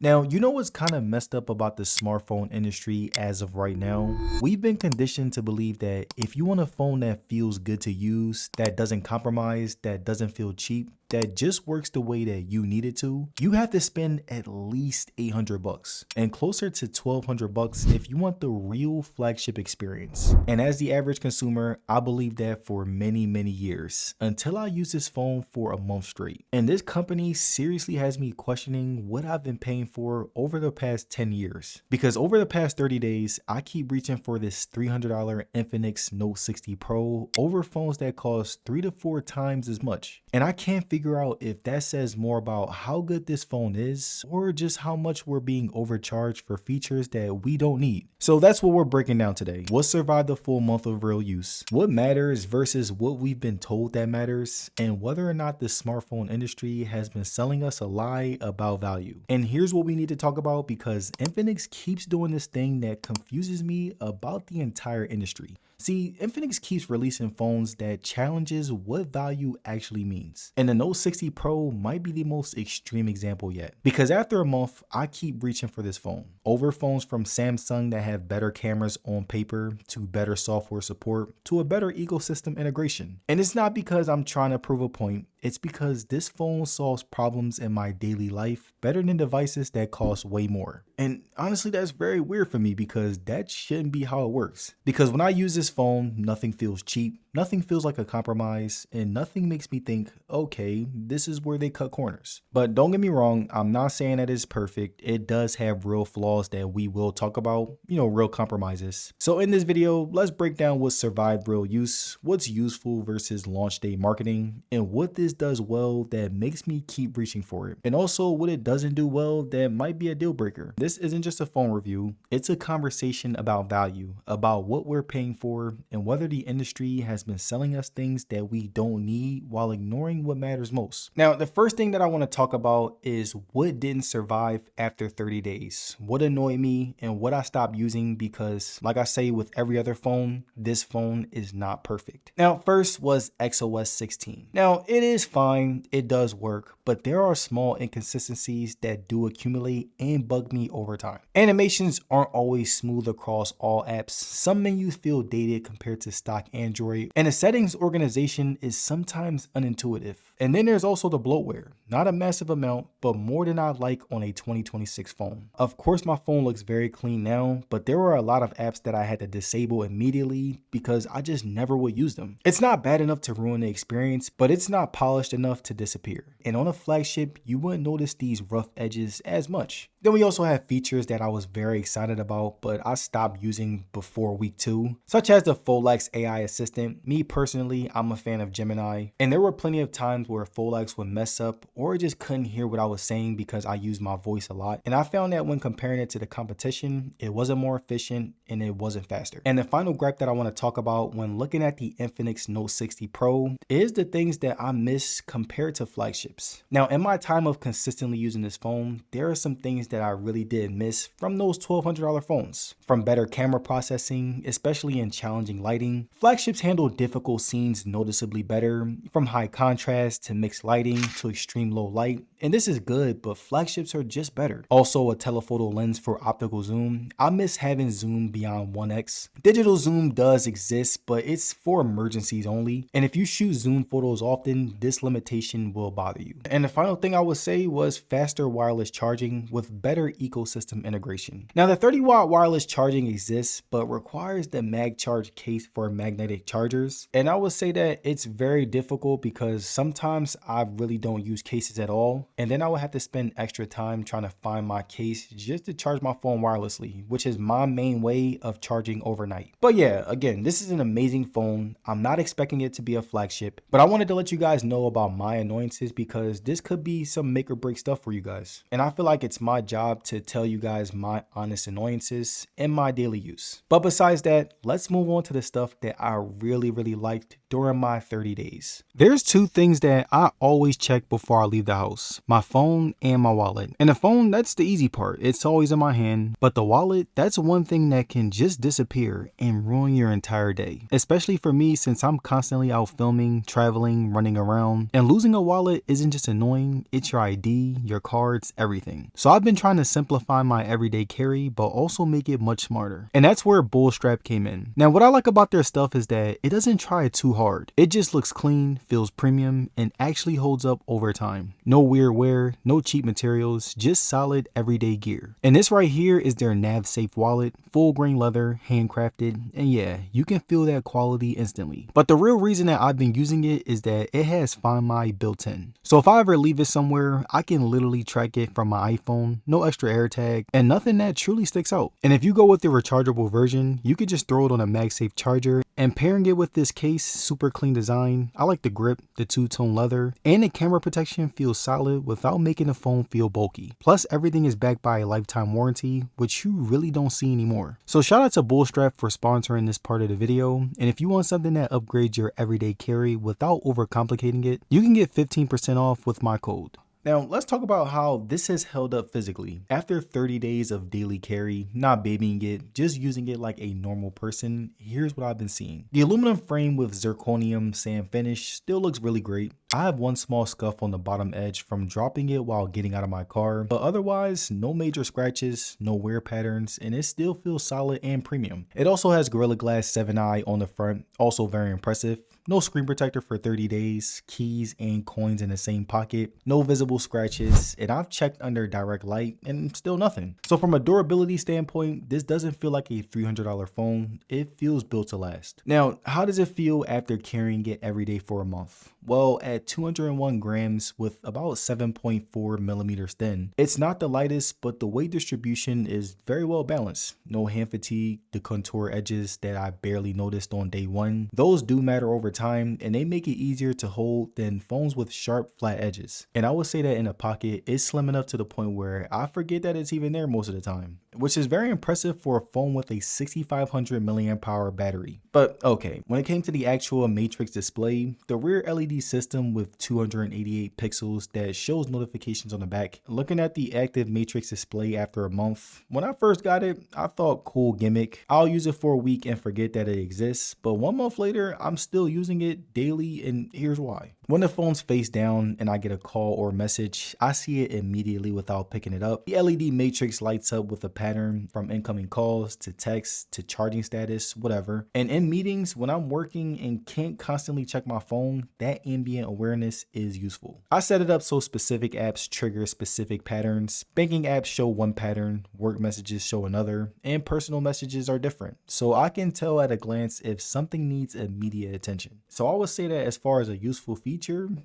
Now, you know what's kind of messed up about the smartphone industry as of right now? We've been conditioned to believe that if you want a phone that feels good to use, that doesn't compromise, that doesn't feel cheap, that just works the way that you need it to, you have to spend at least 800 bucks and closer to 1200 bucks if you want the real flagship experience. And as the average consumer, I believe that for many years until I used this phone for a month straight. And this company seriously has me questioning what I've been paying for over the past 10 years. Because over the past 30 days, I keep reaching for this $300 Infinix Note 60 Pro over phones that cost 3 to 4 times as much. And I can't figure out if that says more about how good this phone is or just how much we're being overcharged for features that we don't need. So that's what we're breaking down today. What survived the full month of real use? What matters versus what we've been told that matters? And whether or not the smartphone industry has been selling us a lie about value. And here's what we need to talk about because Infinix keeps doing this thing that confuses me about the entire industry. See, Infinix keeps releasing phones that challenges what value actually means. And the Note 60 Pro might be the most extreme example yet. Because after a month, I keep reaching for this phone. Over phones from Samsung that have better cameras on paper, to better software support, to a better ecosystem integration. And it's not because I'm trying to prove a point. It's because this phone solves problems in my daily life better than devices that cost way more. And honestly, that's very weird for me because that shouldn't be how it works. Because when I use this phone, nothing feels cheap, nothing feels like a compromise, and nothing makes me think, okay, this is where they cut corners. But don't get me wrong, I'm not saying that it's perfect. It does have real flaws that we will talk about, real compromises. So in this video, let's break down what survived real use, what's useful versus launch day marketing, and what this does well that makes me keep reaching for it. And also what it doesn't do well that might be a deal breaker. This isn't just a phone review, it's a conversation about value, about what we're paying for, and whether the industry has been selling us things that we don't need while ignoring what matters most. Now, the first thing that I want to talk about is what didn't survive after 30 days, what annoyed me, and what I stopped using because, like I say with every other phone, this phone is not perfect. Now, first was XOS 16. Now, it is fine, it does work, but there are small inconsistencies that do accumulate and bug me over time. Animations aren't always smooth across all apps. Some menus feel dated compared to stock Android, and the settings organization is sometimes unintuitive. And then there's also the bloatware. Not a massive amount, but more than I'd like on a 2026 phone. Of course, my phone looks very clean now, but there were a lot of apps that I had to disable immediately because I just never would use them. It's not bad enough to ruin the experience, but it's not polished enough to disappear. And on a flagship, you wouldn't notice these rough edges as much. Then we also have features that I was very excited about, but I stopped using before week 2, such as the Folex AI assistant. Me personally, I'm a fan of Gemini, and there were plenty of times where Folex would mess up or just couldn't hear what I was saying because I use my voice a lot. And I found that when comparing it to the competition, it wasn't more efficient and it wasn't faster. And the final gripe that I want to talk about when looking at the Infinix Note 60 Pro is the things that I miss compared to flagships. Now, in my time of consistently using this phone, there are some things that I really did miss from those $1,200 phones. From better camera processing, especially in challenging lighting. Flagships handle difficult scenes noticeably better, from high contrast to mixed lighting to extreme low light. And this is good, but flagships are just better. Also, a telephoto lens for optical zoom. I miss having zoom beyond 1x. Digital zoom does exist, but it's for emergencies only. And if you shoot zoom photos often, this limitation will bother you. And the final thing I would say was faster wireless charging with better ecosystem integration. Now, the 30-watt wireless charging exists, but requires the MagCharge case for magnetic chargers. And I would say that it's very difficult because sometimes I really don't use cases at all. And then I would have to spend extra time trying to find my case just to charge my phone wirelessly, which is my main way of charging overnight. But yeah, again, this is an amazing phone. I'm not expecting it to be a flagship, but I wanted to let you guys know about my annoyances because this could be some make or break stuff for you guys. And I feel like it's my job to tell you guys my honest annoyances in my daily use. But besides that, let's move on to the stuff that I really liked during my 30 days. There's two things that that I always check before I leave the house: my phone and my wallet. And the phone, that's the easy part. It's always in my hand. But the wallet, that's one thing that can just disappear and ruin your entire day. Especially for me, since I'm constantly out filming, traveling, running around. And losing a wallet isn't just annoying, it's your ID, your cards, everything. So I've been trying to simplify my everyday carry, but also make it much smarter. And that's where Bullstrap came in. Now, what I like about their stuff is that it doesn't try too hard. It just looks clean, feels premium, and actually holds up over time. No weird wear, no cheap materials, just solid everyday gear. And this right here is their nav safe wallet, full grain leather, handcrafted, and yeah, you can feel that quality instantly. But the real reason that I've been using it is that it has Find My built in. So if I ever leave it somewhere, I can literally track it from my iPhone, no extra AirTag, and nothing that truly sticks out. And if you go with the rechargeable version, you could just throw it on a MagSafe charger. And pairing it with this case, super clean design, I like the grip, the two-tone leather, and the camera protection feels solid without making the phone feel bulky. Plus, everything is backed by a lifetime warranty, which you really don't see anymore. So shout out to Bullstrap for sponsoring this part of the video. And if you want something that upgrades your everyday carry without overcomplicating it, you can get 15% off with my code. Now, let's talk about how this has held up physically. After 30 days of daily carry, not babying it, just using it like a normal person, here's what I've been seeing. The aluminum frame with zirconium sand finish still looks really great. I have one small scuff on the bottom edge from dropping it while getting out of my car, but otherwise, no major scratches, no wear patterns, and it still feels solid and premium. It also has Gorilla Glass 7i on the front, also very impressive. No screen protector for 30 days, keys and coins in the same pocket, no visible scratches, and I've checked under direct light and still nothing. So from a durability standpoint, this doesn't feel like a $300 phone, it feels built to last. Now, how does it feel after carrying it every day for a month? Well, at 201 grams with about 7.4 millimeters thin, it's not the lightest, but the weight distribution is very well balanced. No hand fatigue, the contour edges that I barely noticed on day one, those do matter over time, and they make it easier to hold than phones with sharp flat edges. And I would say that in a pocket, it's slim enough to the point where I forget that it's even there most of the time, which is very impressive for a phone with a 6500 milliamp hour battery. But okay, when it came to the actual matrix display, the rear LED system with 288 pixels that shows notifications on the back. Looking at the active matrix display after a month, when I first got it, I thought cool gimmick. I'll use it for a week and forget that it exists, but 1 month later, I'm still using it daily, and here's why. When the phone's face down and I get a call or message, I see it immediately without picking it up. The LED matrix lights up with a pattern from incoming calls to texts to charging status, whatever. And in meetings, when I'm working and can't constantly check my phone, that ambient awareness is useful. I set it up so specific apps trigger specific patterns. Banking apps show one pattern, work messages show another, and personal messages are different. So I can tell at a glance if something needs immediate attention. So I would say that as far as a useful feature,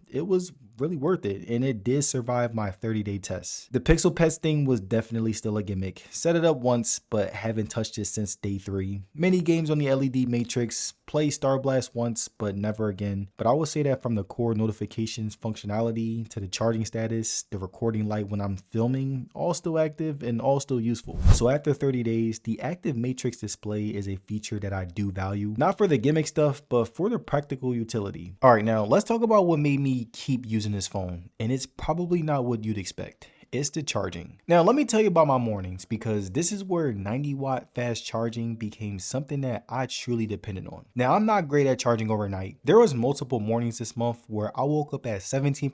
it was really worth it, and it did survive my 30-day test. The Pixel Pets thing was definitely still a gimmick. Set it up once, but haven't touched it since day 3. Many games on the LED matrix, play Star Blast once, but never again. But I would say that from the core notifications functionality to the charging status, the recording light when I'm filming, all still active and all still useful. So after 30 days, the active matrix display is a feature that I do value, not for the gimmick stuff, but for the practical utility. All right, now let's talk about what made me keep using this phone, and it's probably not what you'd expect. It's the charging. Now, let me tell you about my mornings, because this is where 90-watt fast charging became something that I truly depended on. Now, I'm not great at charging overnight. There was multiple mornings this month where I woke up at 17%,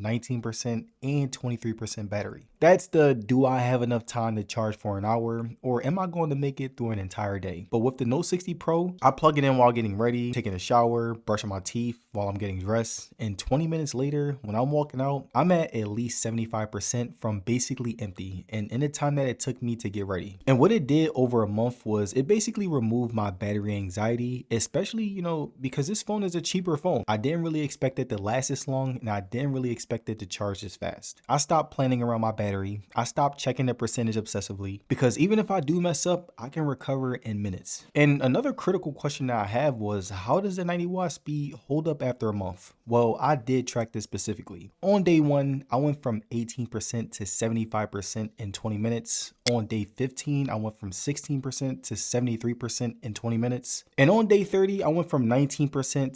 19%, and 23% battery. That's the do I have enough time to charge for an hour, or am I going to make it through an entire day? But with the Note 60 Pro, I plug it in while getting ready, taking a shower, brushing my teeth while I'm getting dressed, and 20 minutes later, when I'm walking out, I'm at least 75% from basically empty, and in the time that it took me to get ready. And what it did over a month was it basically removed my battery anxiety, especially, because this phone is a cheaper phone. I didn't really expect it to last this long, and I didn't really expect it to charge this fast. I stopped planning around my battery battery, I stopped checking the percentage obsessively because even if I do mess up, I can recover in minutes. And another critical question that I have was, how does the 90-watt speed hold up after a month? Well, I did track this specifically. On day 1, I went from 18% to 75% in 20 minutes. On day 15, I went from 16% to 73% in 20 minutes. And on day 30, I went from 19%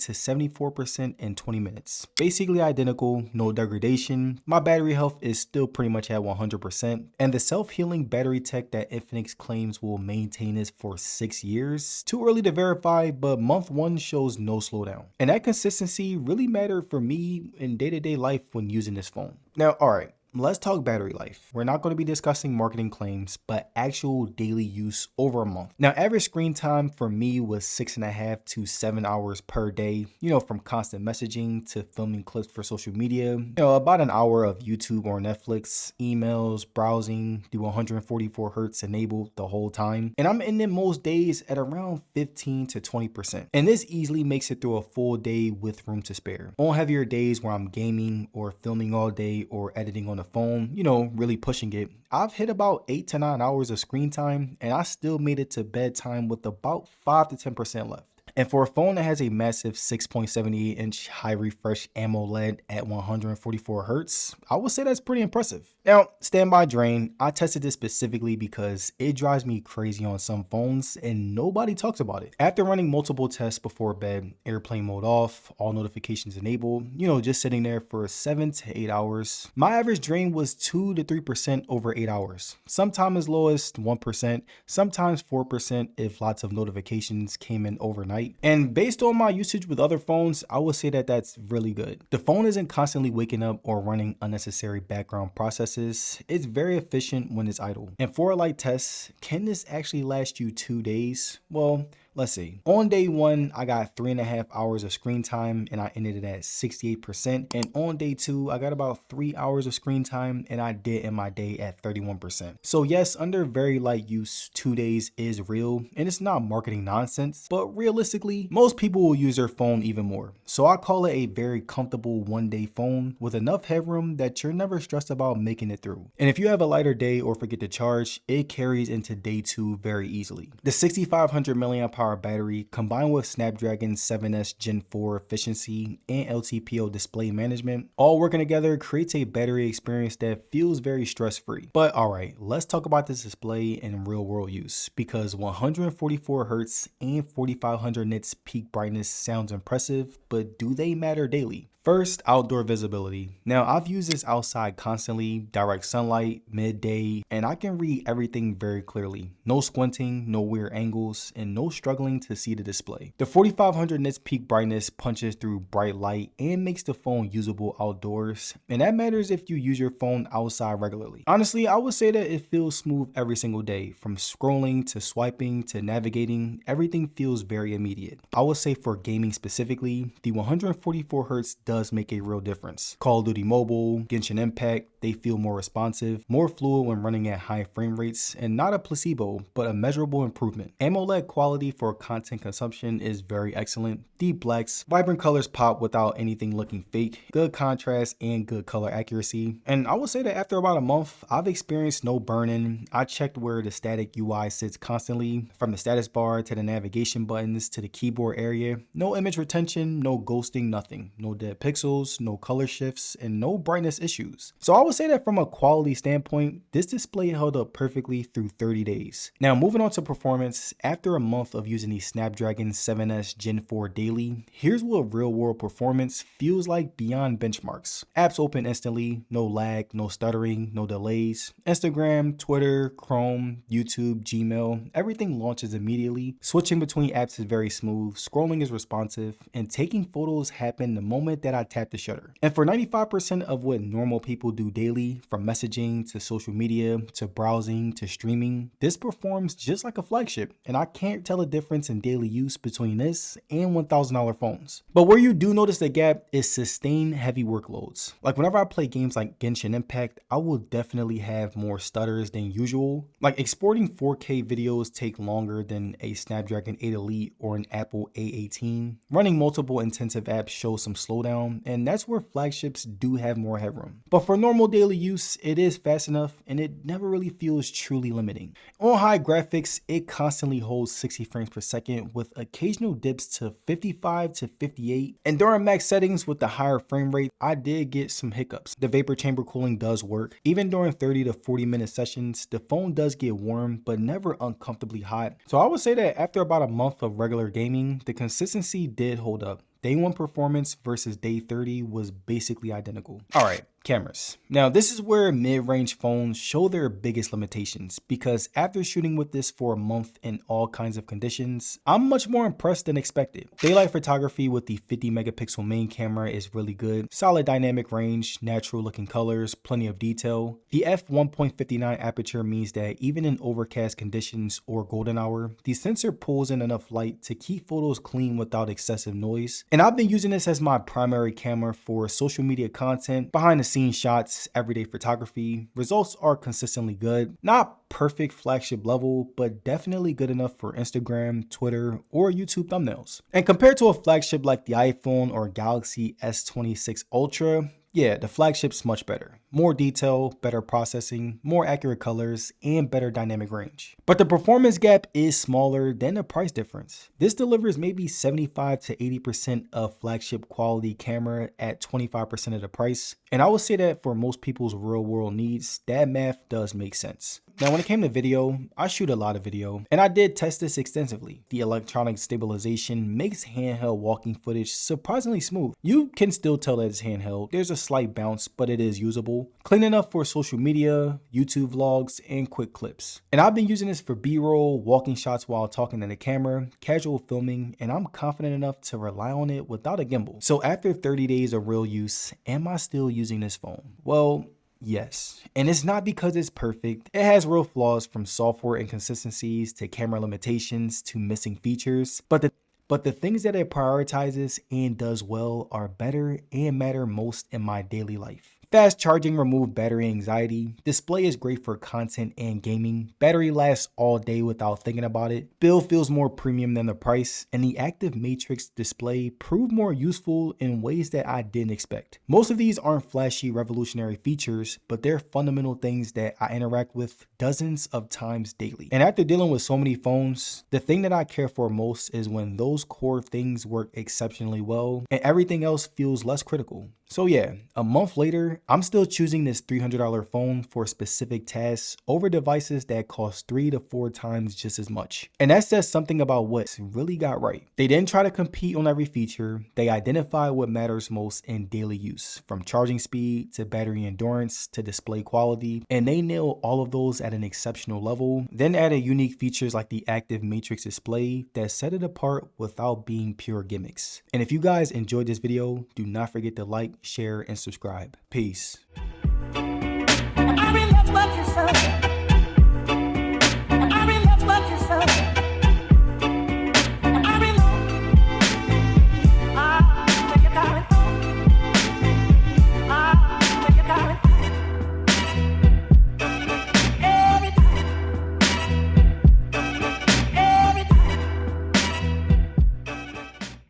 to 74% in 20 minutes. Basically identical, no degradation. My battery health is still pretty much at 100%. And the self-healing battery tech that Infinix claims will maintain this for 6 years. Too early to verify, but month 1 shows no slowdown. And that consistency really mattered for me in day-to-day life when using this phone. Now, alright. Let's talk battery life. We're not going to be discussing marketing claims, but actual daily use over a month. Now, average screen time for me was 6.5 to 7 hours per day, from constant messaging to filming clips for social media, about an hour of YouTube or Netflix, emails, browsing, the 144 hertz enabled the whole time. And I'm ending most days at around 15 to 20%. And this easily makes it through a full day with room to spare. On heavier days where I'm gaming or filming all day or editing on the phone, really pushing it, I've hit about 8 to 9 hours of screen time, and I still made it to bedtime with about 5 to 10% left. And for a phone that has a massive 6.78-inch high refresh AMOLED at 144 hertz, I would say that's pretty impressive. Now, standby drain, I tested this specifically because it drives me crazy on some phones and nobody talks about it. After running multiple tests before bed, airplane mode off, all notifications enabled, just sitting there for 7 to 8 hours, my average drain was 2 to 3% over 8 hours. Sometimes as low as 1%, sometimes 4% if lots of notifications came in overnight. And based on my usage with other phones, I would say that that's really good. The phone isn't constantly waking up or running unnecessary background processes. It's very efficient when it's idle. And for a light test, can this actually last you 2 days? Well, let's see. On day 1, I got 3.5 hours of screen time and I ended it at 68%. And on day 2, I got about 3 hours of screen time and I did end my day at 31%. So yes, under very light use, 2 days is real and it's not marketing nonsense, but realistically, most people will use their phone even more. So I call it a very comfortable 1-day phone with enough headroom that you're never stressed about making it through. And if you have a lighter day or forget to charge, it carries into day 2 very easily. The 6500 mAh battery combined with Snapdragon 7S Gen 4 efficiency and LTPO display management all working together creates a battery experience that feels very stress-free. But alright, let's talk about this display in real world use because 144 Hz and 4500 nits peak brightness sounds impressive, but do they matter daily? First, outdoor visibility. Now, I've used this outside constantly, direct sunlight, midday, and I can read everything very clearly. No squinting, no weird angles, and no struggling to see the display. The 4500 nits peak brightness punches through bright light and makes the phone usable outdoors, and that matters if you use your phone outside regularly. Honestly, I would say that it feels smooth every single day. From scrolling to swiping to navigating, everything feels very immediate. I would say for gaming specifically, the 144 Hz does make a real difference. Call of Duty Mobile, Genshin Impact, they feel more responsive, more fluid when running at high frame rates, and not a placebo, but a measurable improvement. AMOLED quality for content consumption is very excellent. Deep blacks, vibrant colors pop without anything looking fake, good contrast, and good color accuracy. And I would say that after about a month, I've experienced no burn-in. I checked where the static UI sits constantly, from the status bar to the navigation buttons to the keyboard area. No image retention, no ghosting, nothing. No dead pixels, no color shifts, and no brightness issues. So I would say that from a quality standpoint, this display held up perfectly through 30 days. Now moving on to performance, after a month of using the Snapdragon 7S Gen 4 daily, here's what real world performance feels like beyond benchmarks. Apps open instantly, no lag, no stuttering, no delays. Instagram, Twitter, Chrome, YouTube, Gmail, everything launches immediately. Switching between apps is very smooth, scrolling is responsive, and taking photos happen the moment that I tap the shutter. And for 95% of what normal people do daily, from messaging to social media to browsing to streaming, this performs just like a flagship, and I can't tell a difference in daily use between this and $1,000 phones. But where you do notice the gap is sustained heavy workloads. Like whenever I play games like Genshin Impact, I will definitely have more stutters than usual. Like exporting 4K videos take longer than a Snapdragon 8 Elite or an Apple A18. Running multiple intensive apps shows some slowdown, down, and that's where flagships do have more headroom. But for normal daily use, it is fast enough and it never really feels truly limiting. On high graphics, it constantly holds 60 frames per second with occasional dips to 55 to 58. And during max settings with the higher frame rate, I did get some hiccups. The vapor chamber cooling does work. Even during 30 to 40 minute sessions, the phone does get warm, but never uncomfortably hot. So I would say that after about a month of regular gaming, the consistency did hold up. Day 1 performance versus day 30 was basically identical. All right, cameras. Now this is where mid-range phones show their biggest limitations, because after shooting with this for a month in all kinds of conditions, I'm much more impressed than expected. Daylight photography with the 50 megapixel main camera is really good. Solid dynamic range, natural looking colors, plenty of detail. The f1.59 aperture means that even in overcast conditions or golden hour, the sensor pulls in enough light to keep photos clean without excessive noise. And I've been using this as my primary camera for social media content, behind the scenes shots, everyday photography. Results are consistently good. Not perfect flagship level, but definitely good enough for Instagram, Twitter, or YouTube thumbnails. And compared to a flagship like the iPhone or Galaxy S26 Ultra, yeah, the flagship's much better. More detail, better processing, more accurate colors, and better dynamic range. But the performance gap is smaller than the price difference. This delivers maybe 75 to 80% of flagship quality camera at 25% of the price. And I would say that for most people's real world needs, that math does make sense. Now, when it came to video, I shoot a lot of video, and I did test this extensively. The electronic stabilization makes handheld walking footage surprisingly smooth. You can still tell that it's handheld. There's a slight bounce, but it is usable. Clean enough for social media, YouTube vlogs, and quick clips. And I've been using this for B-roll, walking shots while talking to the camera, casual filming, and I'm confident enough to rely on it without a gimbal. So after 30 days of real use, am I still using this phone? Well, yes, and it's not because it's perfect. It has real flaws, from software inconsistencies to camera limitations to missing features, but the things that it prioritizes and does well are better and matter most in my daily life. Fast charging removes battery anxiety. Display is great for content and gaming. Battery lasts all day without thinking about it. Build feels more premium than the price. And the active matrix display proved more useful in ways that I didn't expect. Most of these aren't flashy revolutionary features, but they're fundamental things that I interact with dozens of times daily. And after dealing with so many phones, the thing that I care for most is when those core things work exceptionally well and everything else feels less critical. So yeah, a month later, I'm still choosing this $300 phone for specific tasks over devices that cost 3 to 4 times just as much. And that says something about what's really got right. They didn't try to compete on every feature. They identify what matters most in daily use, from charging speed to battery endurance to display quality, and they nail all of those at an exceptional level. Then added unique features like the active matrix display that set it apart without being pure gimmicks. And if you guys enjoyed this video, do not forget to like, share, and subscribe. Peace.